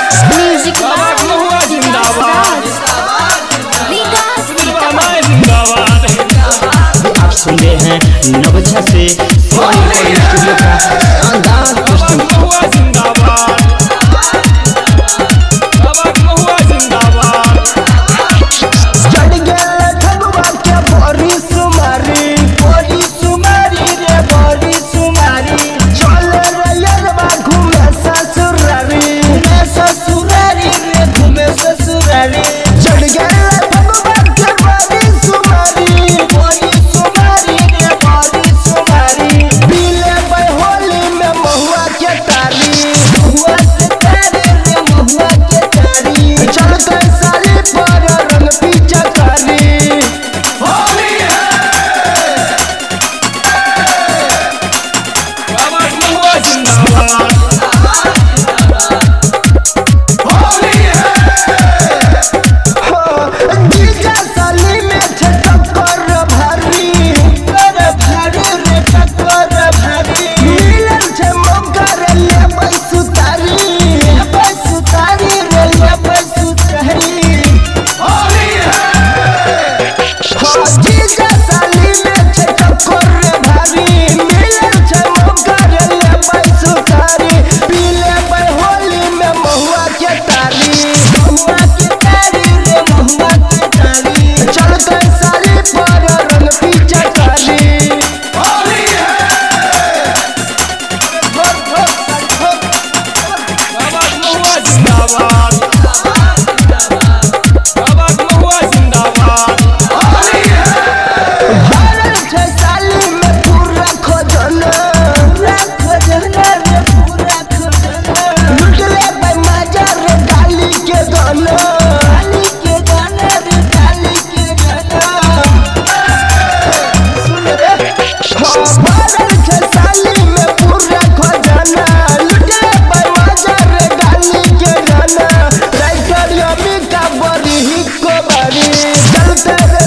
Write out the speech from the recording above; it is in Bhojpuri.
म्यूजिक महुआ जिंदाबाद, आप सुन रहे हैं नवच्छा से स्टूडियो का शानदार महुआ जिंदाबाद, महुआ जिंदाबाद। चढ़ गया ठगवा के बड़ी सुमारी रे बड़ी सुमारी चल रैयरवा घूमे ससुरारी रे घूमे ससुरारी चढ़ गया ठगवा के बड़ी सुमारी रे बड़ी सुमारी पीले होली में महुआ के तारी महुआ के तारी चलते साली पर रंग पीछा करी होली है महुआ जिंदाबाद, होली है जीजा साली में थे टक्कर भारी रे टक्कर भारी मिलन छे मौका रे ले सुतारी रे ले सुतारी होली है जीजा साली में थे टक्कर भारी मिलन छे मौका रे ले सुतारी पीले होली में महुआ के तारी रे महुआ के तारी चलते साली पर रंग पीछा करी होली है महुआ जिंदाबाद, महुआ जिंदाबाद। होली है भारत छे साली में पूरा खोजना रे पूरा खोजना लुटले भाई मजा रे डाली के गाना रे डाली के गाना सुन रे भारत छे साली में पूरा खोजना लुटले भाई मजा रे डाली के गाना राइटर यमी का बड़ी ही को बड़ी चलते रे